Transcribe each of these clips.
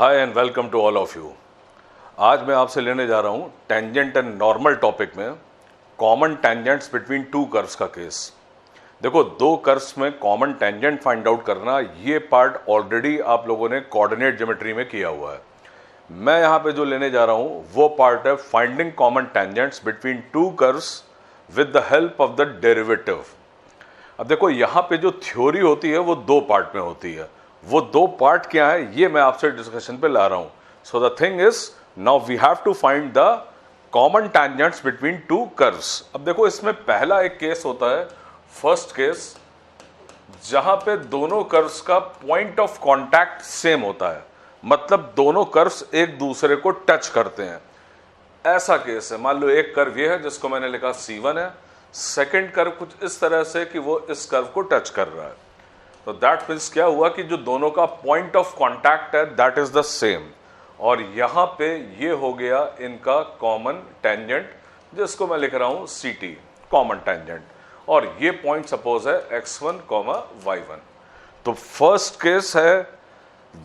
Hi and welcome to all of you. आज मैं आपसे लेने जा रहा हूँ टेंजेंट एंड नॉर्मल टॉपिक में common tangents between two curves का केस। देखो, दो कर्व्स में कॉमन टेंजेंट फाइंड आउट करना, ये पार्ट ऑलरेडी आप लोगों ने कोऑर्डिनेट ज्योमेट्री में किया हुआ है। मैं यहाँ पे जो लेने जा रहा हूँ वो पार्ट है finding common tangents between two curves with the help of the derivative. अब देखो, यहाँ पे जो थ्योरी होती है वो दो पार्ट में होती है। वो दो पार्ट क्या है ये मैं आपसे डिस्कशन पे ला रहा हूं। So the thing is now we have to find the common tangents between two curves. अब देखो, इसमें पहला एक केस होता है, फर्स्ट केस, जहां पे दोनों कर्व्स का पॉइंट ऑफ कांटेक्ट सेम होता है, मतलब दोनों कर्व्स एक दूसरे को टच करते हैं। ऐसा केस है, मान लो एक कर्व ये है जिसको मैंने लिखा C1 है, सेकेंड कर्व कुछ इस तरह से कि वो इस कर्व को टच कर रहा है। तो दैट मीन्स क्या हुआ कि जो दोनों का पॉइंट ऑफ कांटेक्ट है दैट इज द सेम, और यहां पे ये हो गया इनका कॉमन टेंजेंट, जिसको मैं लिख रहा हूं CT, कॉमन टेंजेंट, और ये पॉइंट सपोज है x1, y1। तो फर्स्ट केस है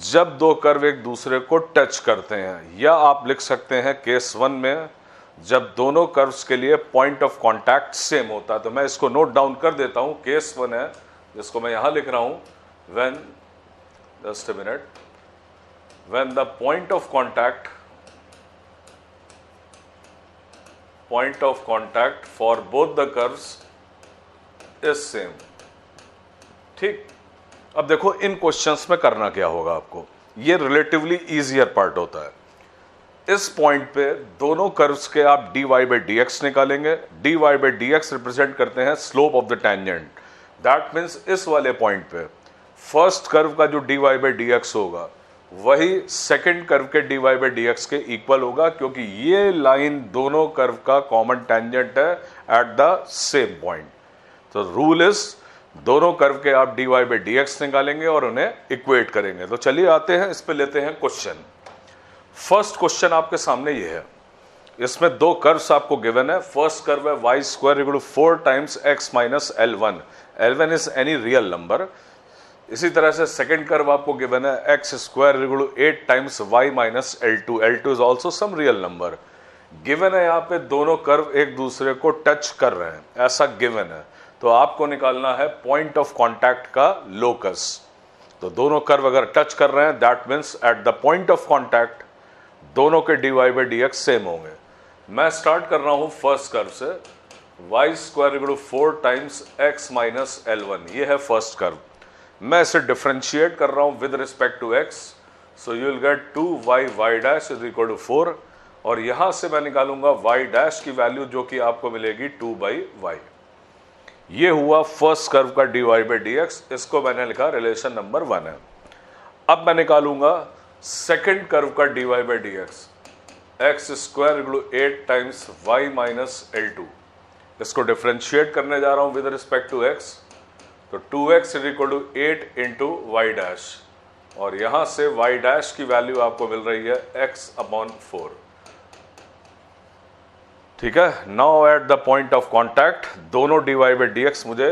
जब दो कर्व एक दूसरे को टच करते हैं, या आप लिख सकते हैं केस 1 में जब दोनों कर्व्स के लिए पॉइंट ऑफ कांटेक्ट सेम होता है। तो मैं इसको नोट डाउन कर देता हूं। केस 1 है जिसको मैं यहां लिख रहा हूं, when, just a minute, when the point of contact for both the curves is same। ठीक, अब देखो इन क्वेश्चंस में करना क्या होगा आपको, ये रिलेटिवली इजियर पार्ट होता है। इस पॉइंट पे दोनों कर्व्स के आप dy by dx निकालेंगे। dy by dx रिप्रेजेंट करते हैं slope of the tangent. That means इस वाले पॉइंट पे फर्स्ट कर्व का जो dy by dx होगा वही सेकंड कर्व के dy by dx के इक्वल होगा, क्योंकि ये लाइन दोनों कर्व का कॉमन टेंजेंट है एट द सेम पॉइंट। तो रूल इज दोनों कर्व के आप dy by dx निकालेंगे और उन्हें इक्वेट करेंगे। तो चलिए आते हैं इस पे, लेते हैं क्वेश्चन। फर्स्ट क्वेश्चन आपके सामने ये है, इसमें दो कर्व्स आपको गिवन है। फर्स्ट कर्व है y square equal to 4 times x minus L1। L1 is any real number. इसी तरह से सेकंड कर्व आपको गिवन है x square equal to 8 times y minus L2। L2 is also some real number. Given है यहाँ पे दोनों curve एक दूसरे को टच कर रहे हैं, ऐसा गिवन है। तो आपको निकालना है पॉइंट ऑफ कॉन्टैक्ट का लोकस। तो दोनों कर्व अगर टच कर रहे हैं that means eight the point of contact दोनों के dy by dx सेम होंगे। मैं स्टार्ट कर रहा हूं फर्स्ट कर्व से, y square equal to 4 times x minus L1। ये है फर्स्ट कर्व। मैं इसे डिफरेंशिएट कर रहा हूं with respect to x, so you will get 2y dash is equal to 4, और यहां से मैं निकालूंगा y डैश की वैल्यू जो कि आपको मिलेगी 2/y। ये हुआ फर्स्ट कर्व का dy by dx, इसको मैंने लिखा रिलेशन नंबर 1 है। अब मैं निकालूंगा सेकेंड कर्व का dy by dx, x square equal to 8 times y minus L2। इसको डिफरेंशिएट करने जा रहा हूं विद रिस्पेक्ट टू x, तो 2x is equal to 8 into y dash, और यहां से y डैश की वैल्यू आपको मिल रही है x/4। ठीक है, now at the point of contact दोनों dy by dx मुझे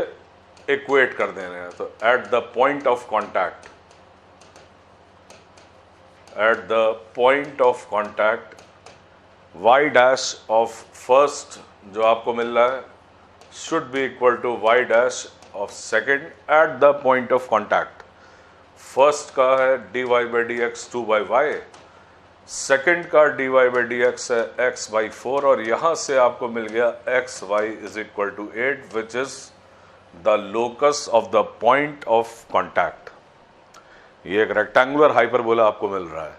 इक्वेट कर देने हैं। तो at the point of contact, at the point of contact y dash of first जो आपको मिल रहा है should be equal to y dash of second at the point of contact। First का है dy by dx 2/y, second का dy by dx है x/4, और यहां से आपको मिल गया xy is equal to 8 which is the locus of the point of contact। ये एक रेक्टेंगुलर हाइपरबोला आपको मिल रहा है।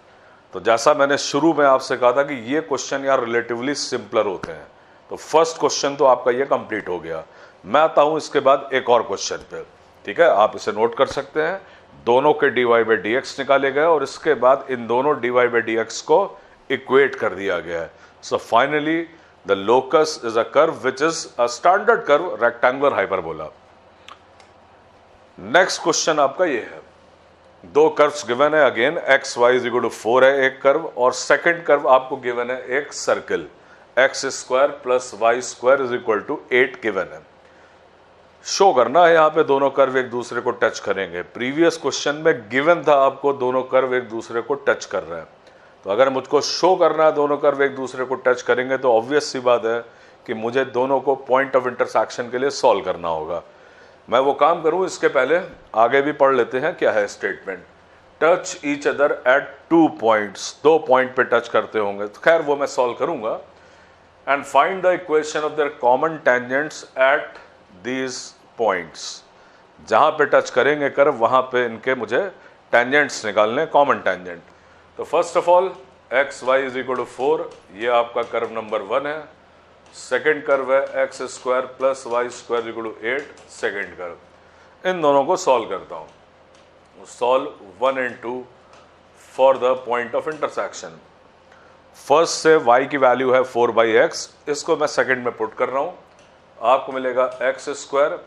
तो जैसा मैंने शुरू में आपसे कहा था कि ये क्वेश्चन यार रिलेटिवली सिंपलर होते हैं। तो फर्स्ट क्वेश्चन तो आपका ये कंप्लीट हो गया। मैं आता हूं इसके बाद एक और क्वेश्चन पे। ठीक है, आप इसे नोट कर सकते हैं। दोनों के dy by dx निकाले गए और इसके बाद इन दोनों dy by dx को इक्वेट कर दिया गया है। So finally the locus is a curve which is a standard curve rectangular hyperbola. Next question आपका ये है, दो कर्व्स गिवन है, again x y is equal to 4 है एक कर्व, और सेकंड कर्व आपको गिवन है एक circle x square plus y square is equal to 8 given है। शो करना है यहाँ पे दोनों कर्व एक दूसरे को टच करेंगे। प्रीवियस क्वेश्चन में गिवन था आपको दोनों कर्व एक दूसरे को टच कर रहे हैं, तो अगर मुझको शो करना है दोनों कर्व एक दूसरे को टच करेंगे तो ऑब्वियस सी बात है कि मुझे दोनों को पॉइंट ऑफ इंटरसेक्शन के लिए सॉल्व करना होगा। मैं वो काम करूं इसके पहले आगे भी पढ़ लेते हैं क्या है statement. Touch each other at 2 points, 2 point पे टच करते होंगे, तो खैर वो मैं सॉल्व करूंगा। And find the equation of their common tangents at these points. जहां पे टच करेंगे कर्व वहां पे इनके मुझे टेंजेंट्स निकालने, कॉमन टेंजेंट। तो first of all x y is equal to 4, ये आपका कर्व नंबर 1 है। सेकेंड कर्व है x square plus y square equal to 8, second curve. इन दोनों को सॉल्व करता हूँ। Solve 1 and 2 for the point of intersection. First से y की वैल्यू है 4/x, इसको मैं सेकेंड में पुट कर रहा हूँ। आपको मिलेगा एक्स स्क्वायर,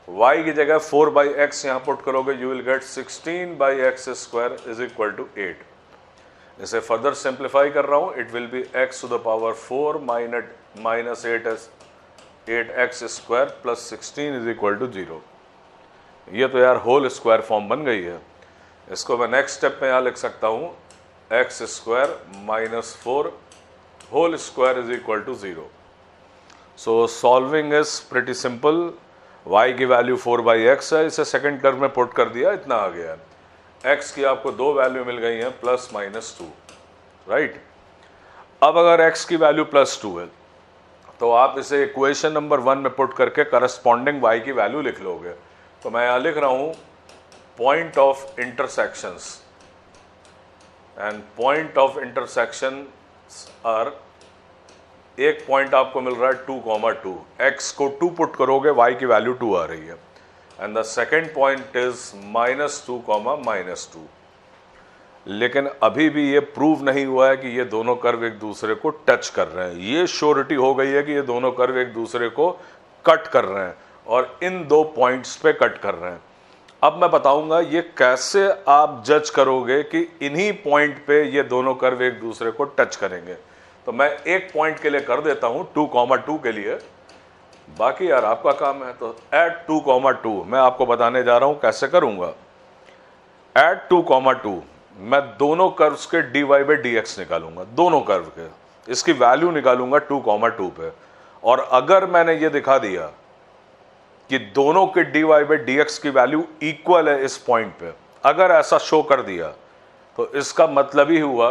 y की जगह 4/x यहाँ पुट करोगे, you will get 16/x square is equal to 8। इसे फर्दर सिंप्लीफाई कर रहा हूँ, it will be x to the power 4 minus 8x square plus 16 is equal to 0। ये तो यार होल स्क्वायर फॉर्म बन गई है। इसको मैं नेक्स्ट स्टेप में यहाँ लिख सकता हूँ x square minus 4 whole square is equal to 0। So solving is pretty simple. y की वैल्यू 4/x है, इसे सेकेंड कर्व में पुट कर दिया, इतना आ गया। x की आपको 2 वैल्यू मिल गई हैं प्लस माइनस 2, राइट। अब अगर x की वैल्यू प्लस 2 है तो आप इसे इक्वेशन नंबर 1 में पुट करके करस्पॉन्डिंग y की वैल्यू लिख लोगे। तो मैं यहाँ लिख रहा हूँ point of intersections, and point of intersection are, एक पॉइंट आपको मिल रहा है 2,2, x को 2 पुट करोगे y की वैल्यू 2 आ रही है, and the second point is -2, -2। लेकिन अभी भी ये प्रूव नहीं हुआ है कि ये दोनों कर्व एक दूसरे को टच कर रहे हैं। ये श्योरिटी हो गई है कि ये दोनों कर्व एक दूसरे को कट कर रहे हैं और इन 2 पॉइंट्स पे कट कर रहे हैं। अब मैं बताऊंगा ये कैसे आप जज करोगे कि इन्हीं पॉइंट पे ये दोनों कर्व एक दूसरे को टच करेंगे। तो मैं एक पॉइंट के लिए कर देता हूं 2,2 के लिए, बाकी यार आपका काम है। तो एट 2,2 मैं आपको बताने जा रहा हूं कैसे करूंगा। एट 2,2 मैं दोनों कर्व्स के dy/dx निकालूंगा, दोनों कर्व के इसकी वैल्यू निकालूंगा 2,2 पे। और अगर मैंने ये दिखा दिया कि दोनों के dy/dx की वैल्यू इक्वल है इस पॉइंट पे, अगर ऐसा शो कर दिया तो इसका मतलब ही हुआ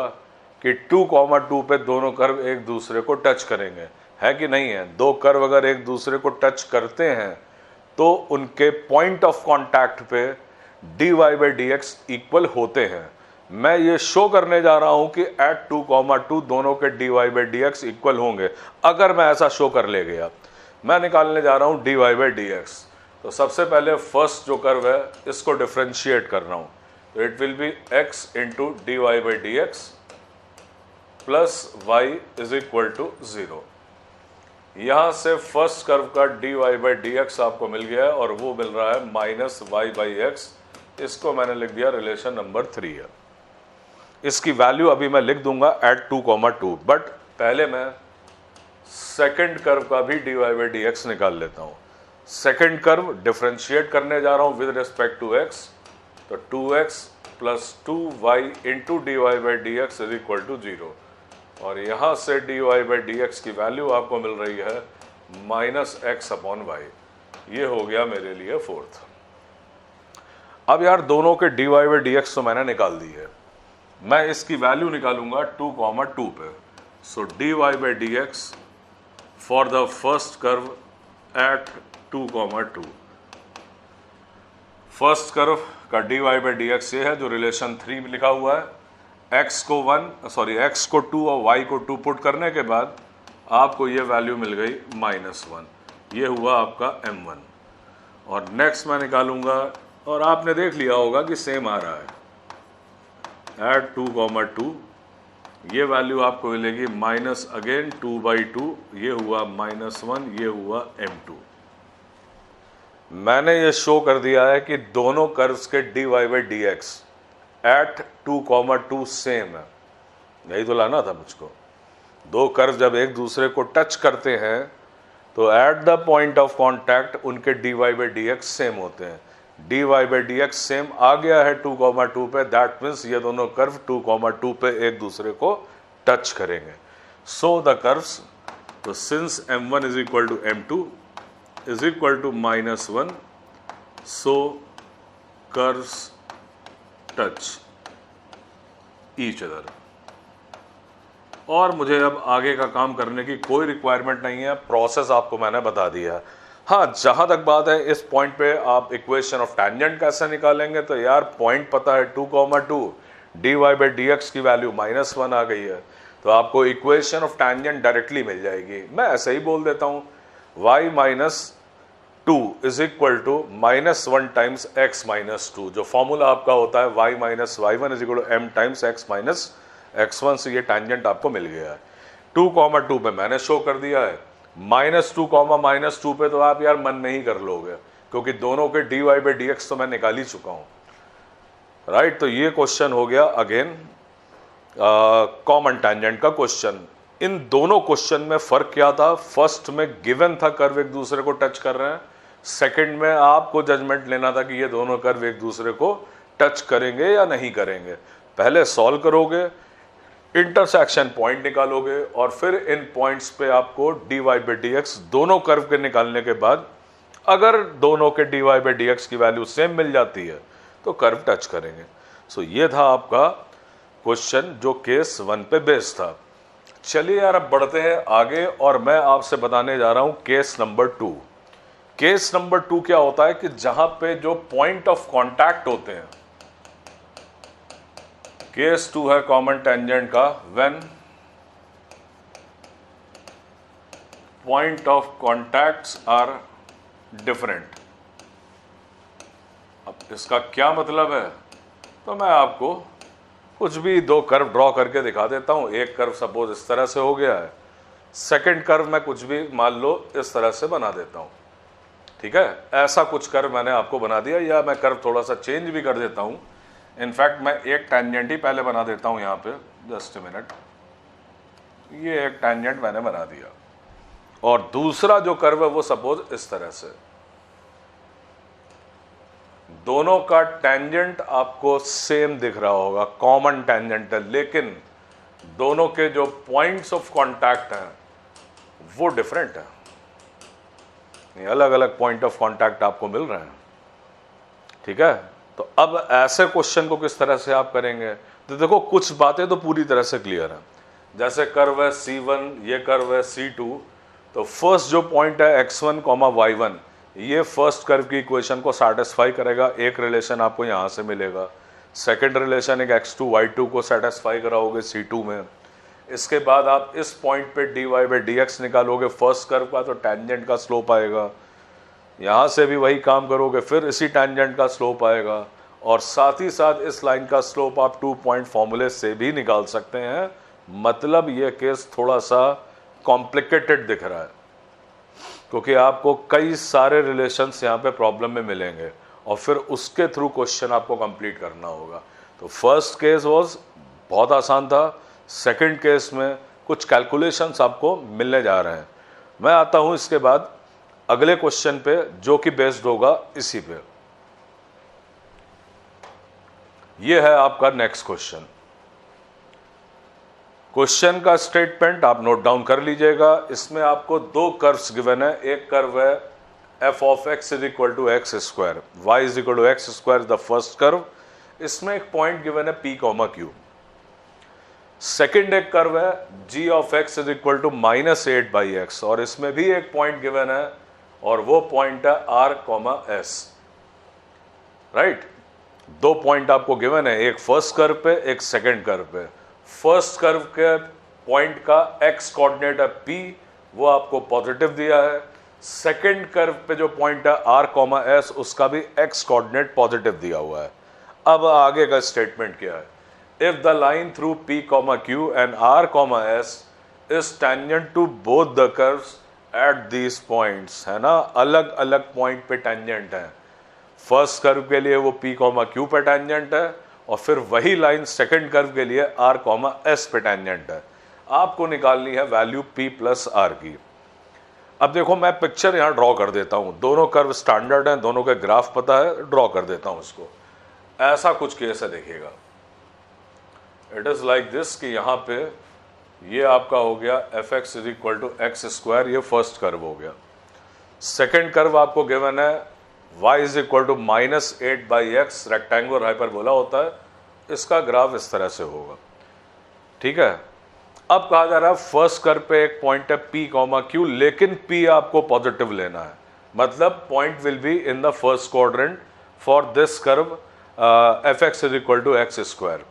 कि 2,2 पे दोनों कर्व एक दूसरे को टच करेंगे, है कि नहीं है। 2 कर्व अगर एक दूसरे को टच करते हैं तो उनके पॉइंट ऑफ कांटेक्ट पे dy/dx इक्वल होते हैं। मैं ये शो करने जा रहा हूं कि एट 2,2 दोनों के dy/dx इक्वल होंगे। अगर मैं ऐसा शो कर ले गया, मैं निकालने जा रहा हूं dy/dx। तो सबसे पहले फर्स्ट जो कर्व है इसको डिफरेंशिएट कर रहा हूं, तो it will be x into dy/dx plus y is equal to 0। यहां से फर्स्ट कर्व का dy/dx आपको मिल गया है और वो मिल रहा है -y/x। इसको मैंने लिख दिया रिलेशन नंबर 3 है। इसकी वैल्यू अभी मैं लिख दूंगा एट 2,2, बट पहले मैं सेकेंड कर्व का भी dy/dx निकाल लेता हूं। सेकेंड कर्व डिफरेंशिएट करने जा रहा हूं विद रिस्पेक्ट टू x, तो 2x plus 2y into dy/dx is equal to 0। और यहां से dy/dx की वैल्यू आपको मिल रही है -x/y। ये हो गया मेरे लिए फोर्थ। अब यार दोनों के dy/dx तो मैंने निकाल दी है, मैं इसकी वैल्यू निकालूंगा 2,2 पे। सो dy/dx for the first curve at 2,2, first curve का dy/dx ये है जो रिलेशन 3 में लिखा हुआ है। x को 2 और y को 2 पुट करने के बाद आपको ये वैल्यू मिल गई -1। ये हुआ आपका m1। और नेक्स्ट मैं निकालूंगा, और आपने देख लिया होगा कि सेम आ रहा है। एट 2,2 ये वैल्यू आपको मिलेगी -2/2, ये हुआ -1, ये हुआ m2। मैंने ये शो कर दिया है कि दोनों कर्व्स के dy/dx एट 2,2 सेम है। यही तो लाना था मुझको। 2 कर्व जब एक दूसरे को टच करते हैं तो at the point of contact उनके dy by d x same होते हैं। dy by d x same आ गया है 2,2 पे, दैट मीन्स ये दोनों कर्व 2,2 पे एक दूसरे को टच करेंगे। सो द कर्व्स, तो since m1 is equal to m2 is equal to -1, so curves touch each other. और मुझे अब आगे का काम करने की कोई रिक्वायरमेंट नहीं है, प्रोसेस आपको मैंने बता दिया। हाँ, जहां तक बात है इस पॉइंट पे आप इक्वेशन ऑफ टैंजेंट कैसे निकालेंगे, तो यार पॉइंट पता है 2,2, dy बाई डी एक्स की वैल्यू -1 आ गई है, तो आपको इक्वेशन ऑफ टैंजेंट डायरेक्टली मिल जाएगी। मैं ऐसे ही बोल देता हूं y-2 is equal to -1 times x-2, जो फॉर्मूला आपका होता है y-y1 is equal to m times x-x1 से ये टैंजेंट आपको मिल गया है। 2,2 पे मैंने शो कर दिया है, -2, पे तो आप यार मन नहीं कर लोगे, क्योंकि दोनों के dy बाई डी एक्स तो मैं निकाल ही चुका हूं, राइट। तो ये क्वेश्चन हो गया अगेन कॉमन टैंजेंट का क्वेश्चन। इन दोनों क्वेश्चन में फर्क क्या था, फर्स्ट में गिवन था कर्व एक दूसरे को टच कर रहे हैं, सेकंड में आपको जजमेंट लेना था कि ये दोनों कर्व एक दूसरे को टच करेंगे या नहीं करेंगे। पहले सॉल्व करोगे, इंटरसेक्शन पॉइंट निकालोगे, और फिर इन पॉइंट्स पे आपको dy बाई डी एक्स दोनों कर्व के निकालने के बाद अगर दोनों के dy बाई डी एक्स की वैल्यू सेम मिल जाती है तो कर्व टच करेंगे। सो ये था आपका क्वेश्चन जो केस 1 पे बेस्ड था। चलिए यार अब बढ़ते हैं आगे, और मैं आपसे बताने जा रहा हूं केस नंबर 2। केस नंबर 2 क्या होता है कि जहां पे जो पॉइंट ऑफ कांटेक्ट होते हैं, केस 2 है कॉमन टेंजेंट का, when point of contacts are different. अब इसका क्या मतलब है, तो मैं आपको कुछ भी दो कर्व ड्रॉ करके दिखा देता हूं। एक कर्व सपोज इस तरह से हो गया है, सेकंड कर्व मैं कुछ भी मान लो इस तरह से बना देता हूं, ठीक है। ऐसा कुछ कर्व मैंने आपको बना दिया, या मैं कर्व थोड़ा सा चेंज भी कर देता हूं। इनफैक्ट मैं एक टैंजेंट ही पहले बना देता हूं यहां पे, जस्ट अ मिनट। ये एक टैंजेंट मैंने बना दिया, और दूसरा जो कर्व है वो सपोज इस तरह से। दोनों का टैंजेंट आपको सेम दिख रहा होगा, कॉमन टैंजेंट है, लेकिन दोनों के जो पॉइंट्स ऑफ कांटेक्ट हैं वो डिफरेंट है। ये अलग अलग पॉइंट ऑफ कांटेक्ट आपको मिल रहे हैं, ठीक है। तो अब ऐसे क्वेश्चन को किस तरह से आप करेंगे, तो देखो कुछ बातें तो पूरी तरह से क्लियर है। जैसे कर्व है C1, ये कर्व है C2, तो फर्स्ट जो पॉइंट है x1, y1, ये फर्स्ट कर्व की इक्वेशन को सेटिस्फाई करेगा। एक रिलेशन आपको यहां से मिलेगा, सेकंड रिलेशन एक x2, y2 को सेटिस्फाई कराओगे C2 में। इसके बाद आप इस पॉइंट पे dy बाई डी एक्स निकालोगे फर्स्ट कर्व का, तो टैंजेंट का स्लोप आएगा। यहां से भी वही काम करोगे, फिर इसी टैंजेंट का स्लोप आएगा, और साथ ही साथ इस लाइन का स्लोप आप 2 पॉइंट फॉर्मूले से भी निकाल सकते हैं। मतलब ये केस थोड़ा सा कॉम्प्लिकेटेड दिख रहा है, क्योंकि आपको कई सारे रिलेशंस यहाँ पे प्रॉब्लम में मिलेंगे, और फिर उसके थ्रू क्वेश्चन आपको कंप्लीट करना होगा। तो फर्स्ट केस वाज बहुत आसान था, सेकंड केस में कुछ कैलकुलेशंस आपको मिलने जा रहे हैं। मैं आता हूं इसके बाद अगले क्वेश्चन पे, जो कि बेस्ड होगा इसी पे। ये है आपका नेक्स्ट क्वेश्चन। क्वेश्चन का स्टेटमेंट आप नोट डाउन कर लीजिएगा। इसमें आपको दो कर्व्स गिवन है। एक कर्व है f of x is equal to x square, y is equal to x square, the first curve. इसमें एक पॉइंट गिवन है p कॉमा q। सेकेंड एक कर्व है g of x is equal to -8/x, और इसमें भी एक point given है, और वो पॉइंट है r कॉमा s। राइट, दो पॉइंट आपको गिवन है, एक फर्स्ट कर्व पे, एक सेकेंड कर्व पे। फर्स्ट कर्व के पॉइंट का x कोऑर्डिनेट है p, वो आपको पॉजिटिव दिया है। सेकेंड कर्व पे जो पॉइंट है r कॉमा s, उसका भी x कोऑर्डिनेट पॉजिटिव दिया हुआ है। अब आगे का स्टेटमेंट क्या है, if the line through p comma q and r comma s is tangent to both the curves at these points, है ना, अलग अलग पॉइंट पे टेंजेंट है। फर्स्ट कर्व के लिए वो p कॉमा q पे टेंजेंट है, और फिर वही लाइन सेकंड कर्व के लिए r कॉमा s पे टेंजेंट है। आपको निकालनी है वैल्यू p प्लस r की। अब देखो मैं पिक्चर यहाँ ड्रॉ कर देता हूँ, दोनों कर्व स्टैंडर्ड हैं, दोनों के ग्राफ पता है, ड्रॉ कर देता हूँ इसको। ऐसा कुछ केस है, देखिएगा इट इज लाइक दिस कि यहाँ पे ये आपका हो गया f x is equal to x square, ये फर्स्ट कर्व हो गया। सेकेंड कर्व आपको गिवन है y is equal to -8/x, rectangular hyperbola होता है, इसका ग्राफ इस तरह से होगा। ठीक है, अब कहा जा रहा है फर्स्ट कर्व पे एक पॉइंट है p, q, लेकिन p आपको पॉजिटिव लेना है, मतलब point will be in the first quadrant for this curve f x is equal to x square.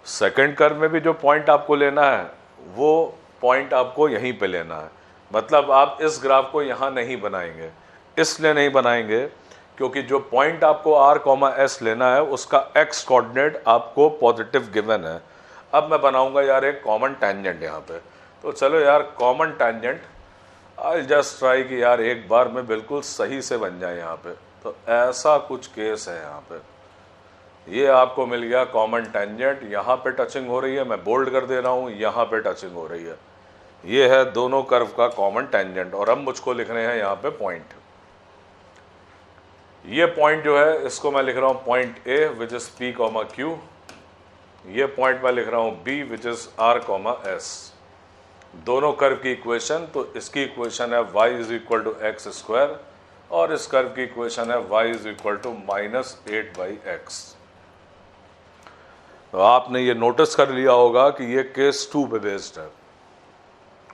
Second curve में भी जो पॉइंट आपको लेना है वो पॉइंट आपको यहीं पे लेना है, मतलब आप इस ग्राफ को यहाँ नहीं बनाएंगे। इसलिए नहीं बनाएंगे क्योंकि जो पॉइंट आपको r, s लेना है उसका x कोऑर्डिनेट आपको पॉजिटिव गिवन है। अब मैं बनाऊंगा यार एक कॉमन टैंजेंट यहाँ पे, तो चलो यार common tangent I just try कि यार एक बार में बिल्कुल सही से बन जाए यहाँ पे। तो ऐसा कुछ केस है यहाँ पे, ये आपको मिल गया कॉमन टैंजेंट, यहाँ पे टचिंग हो रही है, मैं बोल्ड कर दे रहा हूँ, यहाँ पे टचिंग हो रही है, ये है दोनों कर्व का कॉमन टैंजेंट। और अब मुझको लिखने हैं यहाँ पे पॉइंट। ये पॉइंट जो है इसको मैं लिख रहा हूँ point a which is p, q. ये पॉइंट मैं लिख रहा हूँ b which is r, s. दोनों कर्व की इक्वेशन, तो इसकी इक्वेशन है y is equal to x square और इस कर्व की इक्वेशन है y is equal to -8/x। तो आपने ये नोटिस कर लिया होगा कि ये केस 2 पे बेस्ड है।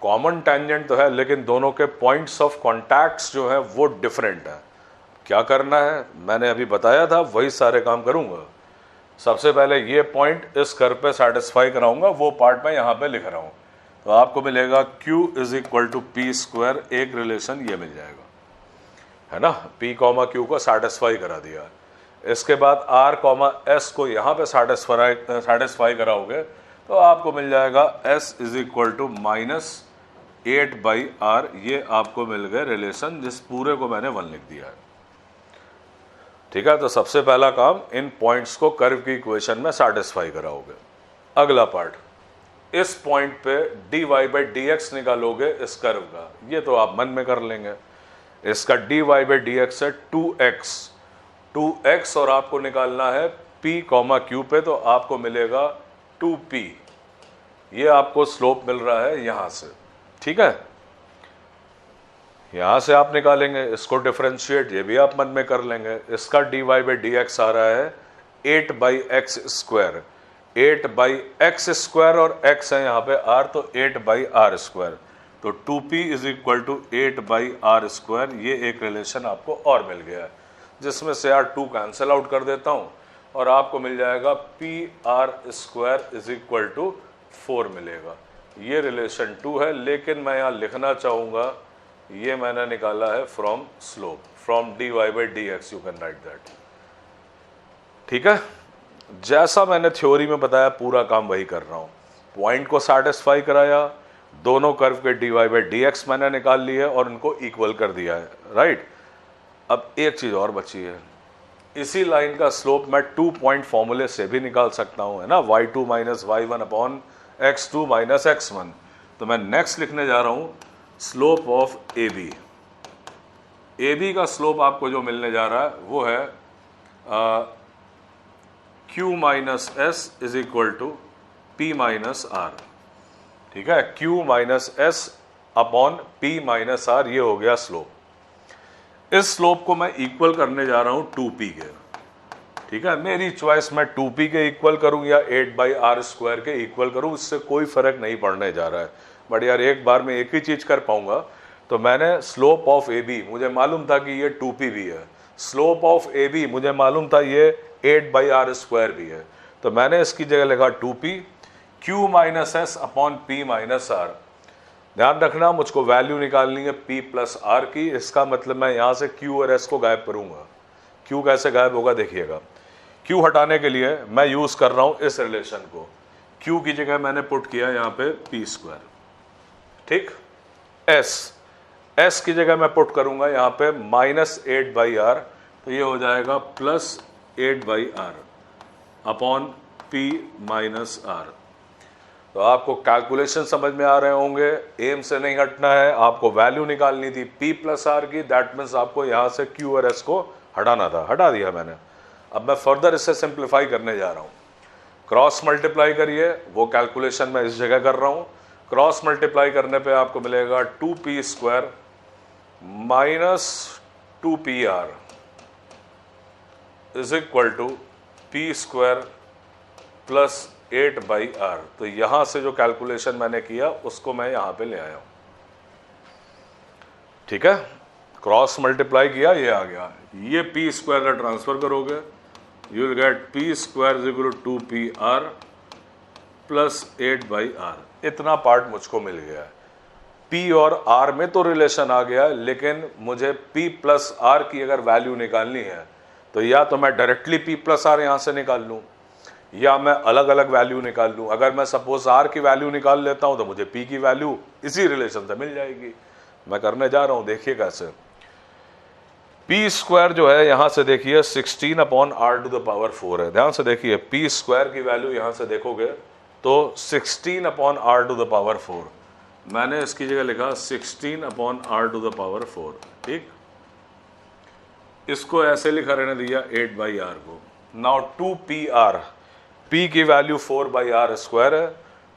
कॉमन टैंजेंट तो है लेकिन दोनों के पॉइंट्स ऑफ कॉन्टैक्ट्स जो है वो डिफरेंट है। क्या करना है मैंने अभी बताया था, वही सारे काम करूंगा। सबसे पहले ये पॉइंट इस कर्व पे सेटिस्फाई कराऊंगा, वो पार्ट मैं यहाँ पे लिख रहा हूँ। तो आपको मिलेगा q is equal to p square, एक रिलेशन ये मिल जाएगा, है ना, p, q को सेटिस्फाई करा दिया। इसके बाद r, s को यहाँ पे सेटिस्फाई कराओगे तो आपको मिल जाएगा s is equal to -8/r। ये आपको मिल गए रिलेशन, जिस पूरे को मैंने 1 लिख दिया है। ठीक है, तो सबसे पहला काम इन पॉइंट्स को कर्व की इक्वेशन में सेटिस्फाई कराओगे। अगला पार्ट, इस पॉइंट पे dy/dx निकालोगे इस कर्व का, ये तो आप मन में कर लेंगे। इसका dy/dx है 2x और आपको निकालना है p, q पे, तो आपको मिलेगा 2p। ये आपको स्लोप मिल रहा है यहां से। ठीक है, यहां से आप निकालेंगे, इसको डिफरेंशिएट ये भी आप मन में कर लेंगे। इसका dy/dx आ रहा है 8/x स्क्वायर, 8/x स्क्वायर और x है यहाँ पे r, तो 8/r स्क्वायर। तो 2p is equal to 8/r square. ये एक रिलेशन आपको और मिल गया है, जिसमें से यार 2 कैंसिल आउट कर देता हूँ और आपको मिल जाएगा pr square is equal to 4 मिलेगा। ये रिलेशन 2 है, लेकिन मैं यहाँ लिखना चाहूँगा ये मैंने निकाला है from slope, from dy/dx, you can write that. ठीक है, जैसा मैंने थ्योरी में बताया पूरा काम वही कर रहा हूँ। पॉइंट को सेटिस्फाई कराया, दोनों कर्व के dy/dx मैंने निकाल ली है और उनको इक्वल कर दिया है, राइट। अब एक चीज़ और बची है, इसी लाइन का स्लोप मैं 2 पॉइंट फॉर्मूले से भी निकाल सकता हूँ, है ना, y2 - y1 upon x2 - x1। तो मैं नेक्स्ट लिखने जा रहा हूँ स्लोप ऑफ AB। AB का स्लोप आपको जो मिलने जा रहा है वो है q - s is equal to p - r। ठीक है, q - s upon p - r, ये हो गया स्लोप। इस स्लोप को मैं इक्वल करने जा रहा हूं 2p के। ठीक है, मेरी चॉइस, मैं 2p के इक्वल करूं या 8/r स्क्वायर के इक्वल करूं, इससे कोई फर्क नहीं पड़ने जा रहा है। बट यार एक बार में एक ही चीज कर पाऊंगा, तो मैंने स्लोप ऑफ AB, मुझे मालूम था कि ये 2p भी है, स्लोप ऑफ AB मुझे मालूम था ये 8/r स्क्वायर भी है, तो मैंने इसकी जगह लिखा 2p, q - s upon p - r। ध्यान रखना मुझको वैल्यू निकालनी है p + r की, इसका मतलब मैं यहाँ से q और s को गायब करूंगा। q कैसे गायब होगा देखिएगा। q हटाने के लिए मैं यूज कर रहा हूँ इस रिलेशन को, q की जगह मैंने पुट किया यहाँ पे p स्क्वायर। ठीक, s की जगह मैं पुट करूंगा यहाँ पे -8/r, तो ये हो जाएगा +8/r अपॉन p - r। तो आपको कैलकुलेशन समझ में आ रहे होंगे, एम से नहीं हटना है, आपको वैल्यू निकालनी थी P प्लस आर की, दैट मीन्स आपको यहाँ से Q और S को हटाना था, हटा दिया मैंने। अब मैं फर्दर इससे सिंप्लीफाई करने जा रहा हूँ। क्रॉस मल्टीप्लाई करिए, वो कैलकुलेशन मैं इस जगह कर रहा हूँ। क्रॉस मल्टीप्लाई करने पे आपको मिलेगा 2p square minus 2pr is equal to p square plus 8/r। तो यहां से जो कैलकुलेशन मैंने किया उसको मैं यहां पे ले आया हूं। ठीक है, क्रॉस मल्टीप्लाई किया, ये आ गया। ये p स्क्वायर का ट्रांसफर करोगे, you will get p square is equal to 2pr plus 8/r। इतना पार्ट मुझको मिल गया है। p और r में तो रिलेशन आ गया, लेकिन मुझे p प्लस r की अगर वैल्यू निकालनी है तो या तो मैं डायरेक्टली p प्लस r यहां से निकाल लूं, या मैं अलग अलग वैल्यू निकाल लूं। अगर मैं सपोज r की वैल्यू निकाल लेता हूं तो मुझे p की वैल्यू इसी रिलेशन से मिल जाएगी। मैं करने जा रहा हूं, देखिए कैसे। p स्क्वायर जो है यहां से देखिए 16/r⁴ है। ध्यान से देखिए, p स्क्वायर की वैल्यू यहां से देखोगे तो 16/r⁴। मैंने इसकी जगह लिखा 16/r⁴। ठीक, इसको ऐसे लिखा रहने दिया 8/r को। नाउ 2pr, p की वैल्यू 4/r² है,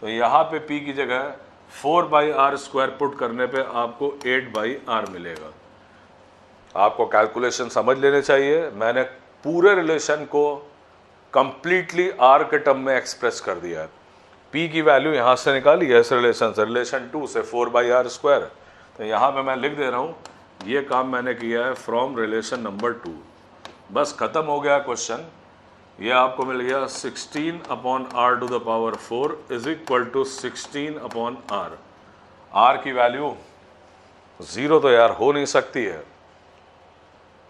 तो यहाँ पे p की जगह 4/r² पुट करने पे आपको 8/r मिलेगा। आपको कैलकुलेशन समझ लेने चाहिए। मैंने पूरे रिलेशन को कंप्लीटली r के टर्म में एक्सप्रेस कर दिया है। p की वैल्यू यहाँ से निकाली है इस रिलेशन से, रिलेशन 2 से 4/r²। तो यहाँ पे मैं लिख दे रहा हूँ, ये काम मैंने किया है फ्रॉम रिलेशन नंबर 2। बस खत्म हो गया क्वेश्चन। ये आपको मिल गया 16/r⁴ is equal to 16/r। r की वैल्यू 0 तो यार हो नहीं सकती है,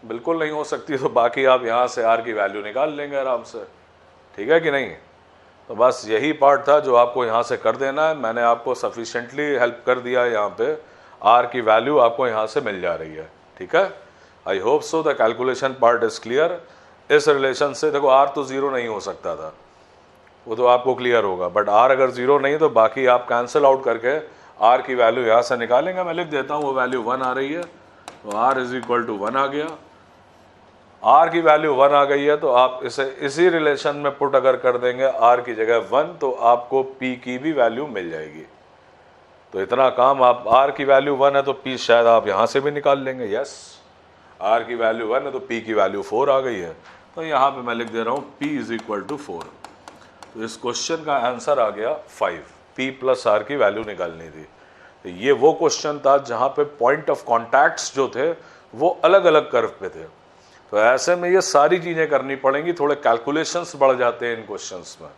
बिल्कुल नहीं हो सकती। तो बाकी आप यहाँ से r की वैल्यू निकाल लेंगे आराम से। ठीक है कि नहीं? तो बस यही पार्ट था जो आपको यहाँ से कर देना है। मैंने आपको सफिशिएंटली हेल्प कर दिया है। यहाँ पे r की वैल्यू आपको यहाँ से मिल जा रही है। ठीक है, I hope so the calculation part is clear. इस रिलेशन से देखो r तो 0 नहीं हो सकता था, वो तो आपको क्लियर होगा, बट r अगर 0 नहीं तो बाकी आप कैंसिल आउट करके r की वैल्यू यहाँ से निकालेंगे। मैं लिख देता हूँ, वो वैल्यू 1 आ रही है, तो r इज इक्वल टू 1 आ गया। r की वैल्यू 1 आ गई है तो आप इसे इसी रिलेशन में पुट अगर कर देंगे r की जगह 1, तो आपको p की भी वैल्यू मिल जाएगी। तो इतना काम, आप r की वैल्यू 1 है तो p शायद आप यहाँ से भी निकाल लेंगे। यस, r की वैल्यू 1 है तो p की वैल्यू 4 आ गई है। तो यहाँ पे मैं लिख दे रहा हूँ p इज इक्वल टू 4। तो इस क्वेश्चन का आंसर आ गया 5। p प्लस r की वैल्यू निकालनी थी। तो ये वो क्वेश्चन था जहाँ पे पॉइंट ऑफ कॉन्टैक्ट्स जो थे वो अलग अलग कर्व पे थे। तो ऐसे में ये सारी चीज़ें करनी पड़ेंगी, थोड़े कैलकुलेशंस बढ़ जाते हैं इन क्वेश्चंस में।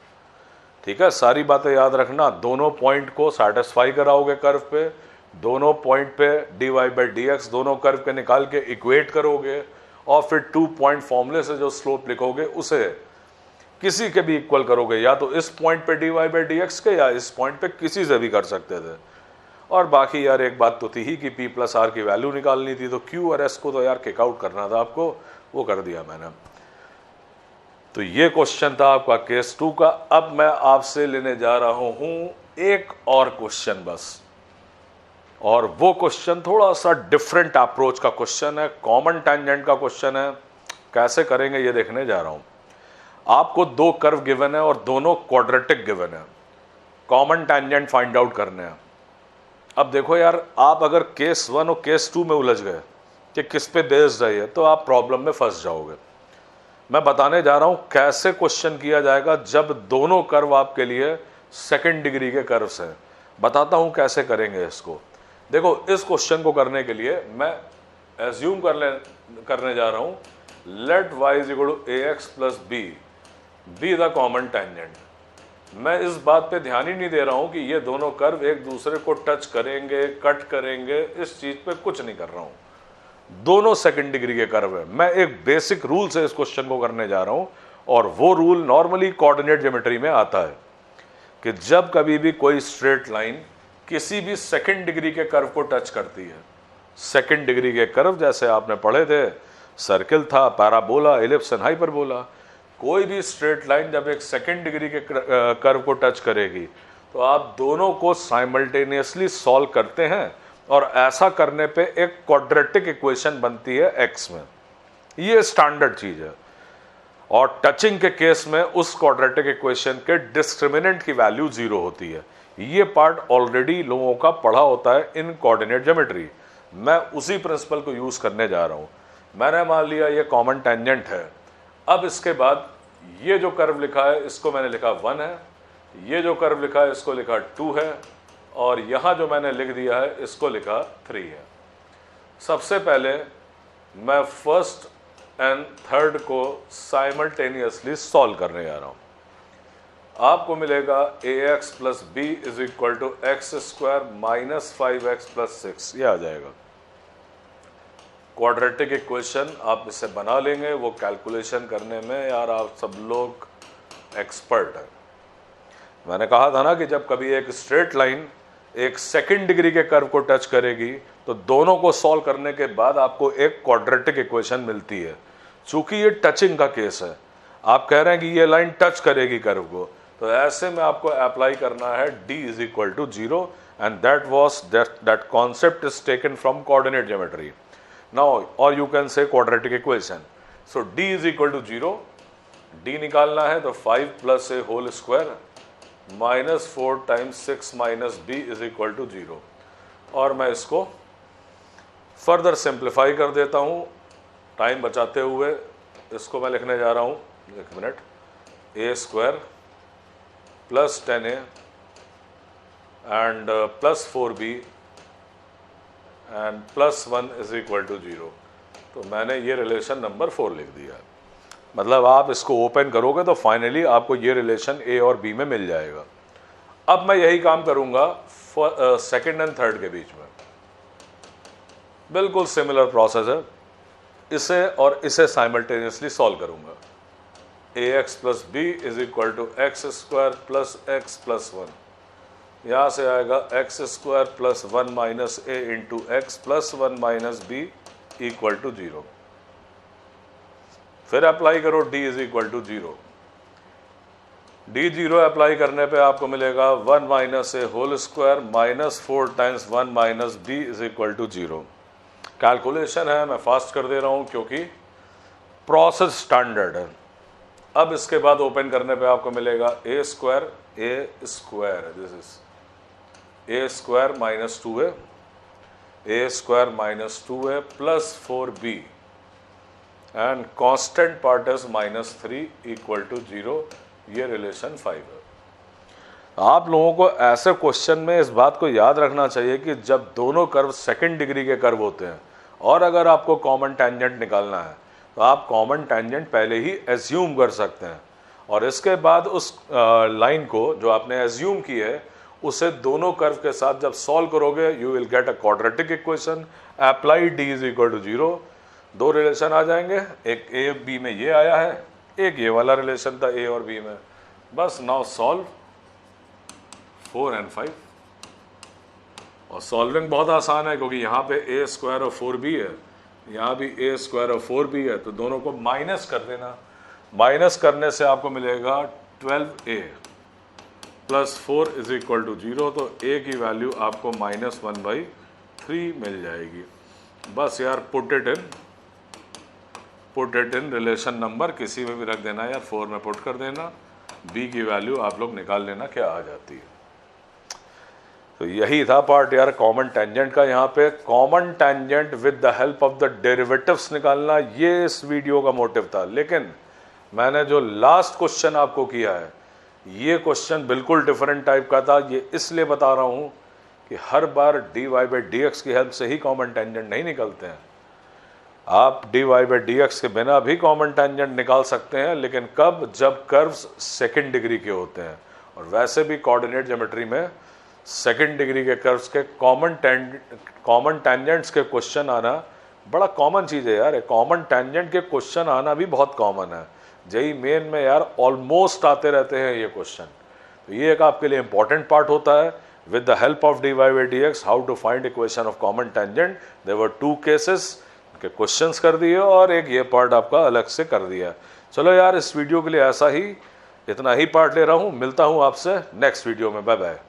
ठीक है, सारी बातें याद रखना। दोनों पॉइंट को सेटिस्फाई कराओगे कर्व पे, दोनों पॉइंट पे dy/dx दोनों कर्व के निकाल के इक्वेट करोगे, और फिर 2 पॉइंट फॉर्मूले से जो स्लोप लिखोगे उसे किसी के भी इक्वल करोगे, या तो इस पॉइंट पे dy/dx के या इस पॉइंट पे किसी से भी कर सकते थे। और बाकी यार एक बात तो थी ही कि p प्लस r की वैल्यू निकालनी थी, तो q और s को तो यार किक आउट करना था आपको, वो कर दिया मैंने। तो ये क्वेश्चन था आपका केस 2 का। अब मैं आपसे लेने जा रहा हूं एक और क्वेश्चन बस, और वो क्वेश्चन थोड़ा सा डिफरेंट अप्रोच का क्वेश्चन है, कॉमन टैंजेंट का क्वेश्चन है। कैसे करेंगे ये देखने जा रहा हूं। आपको 2 कर्व गिवन है और दोनों क्वाड्रेटिक गिवन है, कॉमन टैंजेंट फाइंड आउट करने हैं। अब देखो यार, आप अगर केस 1 और केस 2 में उलझ गए कि किस पे बेस्ड है ये, तो आप प्रॉब्लम में फंस जाओगे। मैं बताने जा रहा हूं कैसे क्वेश्चन किया जाएगा जब दोनों कर्व आपके लिए सेकंड डिग्री के कर्व्स हैं। बताता हूं कैसे करेंगे इसको। देखो, इस क्वेश्चन को करने के लिए मैं एज्यूम करने जा रहा हूं, let y is equal to ax plus b the common tangent. मैं इस बात पे ध्यान ही नहीं दे रहा हूं कि ये दोनों कर्व एक दूसरे को टच करेंगे, कट करेंगे, इस चीज पे कुछ नहीं कर रहा हूं। दोनों सेकंड डिग्री के कर्व है। मैं एक बेसिक रूल से इस क्वेश्चन को करने जा रहा हूं, और वो रूल नॉर्मली कोऑर्डिनेट ज्योमेट्री में आता है कि जब कभी भी कोई स्ट्रेट लाइन किसी भी सेकंड डिग्री के कर्व को टच करती है, सेकंड डिग्री के कर्व जैसे आपने पढ़े थे, सर्किल था, पैराबोला, एलिप्स एंड हाइपरबोला, कोई भी स्ट्रेट लाइन जब एक सेकंड डिग्री के कर्व को टच करेगी तो आप दोनों को साइमल्टेनियसली सॉल्व करते हैं और ऐसा करने पे एक क्वाड्रेटिक इक्वेशन बनती है एक्स में। ये स्टैंडर्ड चीज है। और टचिंग के केस में उस क्वाड्रेटिक इक्वेशन के डिस्क्रिमिनेंट की वैल्यू 0 होती है। ये पार्ट ऑलरेडी लोगों का पढ़ा होता है इन कोऑर्डिनेट ज्योमेट्री। मैं उसी प्रिंसिपल को यूज करने जा रहा हूं। मैंने मान लिया ये कॉमन टेंजेंट है। अब इसके बाद ये जो कर्व लिखा है इसको मैंने लिखा 1 है, ये जो कर्व लिखा है इसको लिखा 2 है, और यहां जो मैंने लिख दिया है इसको लिखा 3 है। सबसे पहले मैं फर्स्ट एंड थर्ड को साइमल्टेनियसली सॉल्व करने जा रहा हूं। आपको मिलेगा ax plus b is equal to x square minus 5x plus 6। यह आ जाएगा क्वाड्रेटिक इक्वेशन। आप इसे बना लेंगे। वो कैलकुलेशन करने में यार आप सब लोग एक्सपर्ट हैं। मैंने कहा था ना कि जब कभी एक स्ट्रेट लाइन एक सेकंड डिग्री के कर्व को टच करेगी तो दोनों को सॉल्व करने के बाद आपको एक क्वाड्रेटिक इक्वेशन मिलती है। चूंकि ये टचिंग का केस है, आप कह रहे हैं कि ये लाइन टच करेगी कर्व को, तो ऐसे में आपको अप्लाई करना है d is equal to 0 and that concept is taken from coordinate geometry now, और you can say quadratic equation. So d is equal to 0, d निकालना है तो 5 plus a whole square minus 4 times 6 minus b is equal to 0। और मैं इसको further simplify कर देता हूं टाइम बचाते हुए। इसको मैं लिखने जा रहा हूं, एक minute, a square plus 10a and plus 4b and plus 1 is equal to 0। तो मैंने ये रिलेशन नंबर 4 लिख दिया है। मतलब आप इसको ओपन करोगे तो फाइनली आपको ये रिलेशन ए और बी में मिल जाएगा। अब मैं यही काम करूंगा सेकंड एंड थर्ड के बीच में। बिल्कुल सिमिलर प्रोसेस है। इसे और इसे साइमल्टेनियसली सॉल्व करूंगा। ax plus b is equal to x square plus x plus 1। यहाँ से आएगा x square plus 1 minus a into x plus 1 minus b equal to 0। फिर अप्लाई करो d is equal to 0। d0 apply करने पे आपको मिलेगा 1 minus a whole square minus 4 times 1 minus b is equal to 0। Calculation है, मैं fast कर दे रहा हूं क्योंकि प्रोसेस स्टैंडर्ड है। अब इसके बाद ओपन करने पे आपको मिलेगा a square this is a square minus 2 है, ए स्क्वायर माइनस 2 है plus 4b and constant part is minus 3 equal to 0। ये रिलेशन 5 है। आप लोगों को ऐसे क्वेश्चन में इस बात को याद रखना चाहिए कि जब दोनों कर्व सेकंड डिग्री के कर्व होते हैं और अगर आपको कॉमन टेंजेंट निकालना है तो आप कॉमन टेंजेंट पहले ही एज्यूम कर सकते हैं और इसके बाद उस लाइन को जो आपने एज्यूम की है उसे दोनों कर्व के साथ जब सॉल्व करोगे you will get a quadratic equation. Apply d is equal to 0। दो रिलेशन आ जाएंगे, एक ए बी में ये आया है, एक ये वाला रिलेशन था ए और बी में। बस नाउ सॉल्व 4 and 5। और सॉल्विंग बहुत आसान है क्योंकि यहाँ पे ए स्क्वायर और 4b है, यहाँ भी ए स्क्वायर और 4b है, तो दोनों को माइनस कर देना। माइनस करने से आपको मिलेगा 12a plus 4 is equal to 0। तो a की वैल्यू आपको -1/3 मिल जाएगी। बस यार put it in relation number किसी में भी रख देना यार, 4 में पुट कर देना, b की वैल्यू आप लोग निकाल लेना क्या आ जाती है। तो यही था पार्ट यार कॉमन टेंजेंट का। यहाँ पे common tangent with the help of the derivatives निकालना, ये इस वीडियो का मोटिव था। लेकिन मैंने जो लास्ट क्वेश्चन आपको किया है ये क्वेश्चन बिल्कुल डिफरेंट टाइप का था। ये इसलिए बता रहा हूँ कि हर बार dy/dx की हेल्प से ही कॉमन टेंजेंट नहीं निकलते हैं। आप dy/dx के बिना भी कॉमन टेंजेंट निकाल सकते हैं, लेकिन कब? जब कर्व्स सेकंड डिग्री के होते हैं। और वैसे भी कोऑर्डिनेट ज्योमेट्री में सेकंड डिग्री के कर्व्स के कॉमन टेंजेंट्स के क्वेश्चन आना बड़ा कॉमन चीज़ है यार। कॉमन टेंजेंट के क्वेश्चन आना भी बहुत कॉमन है। जेई मेन में यार ऑलमोस्ट आते रहते हैं ये क्वेश्चन। तो ये एक आपके लिए इंपॉर्टेंट पार्ट होता है। With the help of dy/dx how to find equation of common tangent. There were 2 cases के क्वेश्चंस कर दिए और एक ये पार्ट आपका अलग से कर दिया। चलो यार इस वीडियो के लिए ऐसा ही। इतना ही पार्ट ले रहा हूं, मिलता हूं आपसे नेक्स्ट वीडियो में। Bye bye.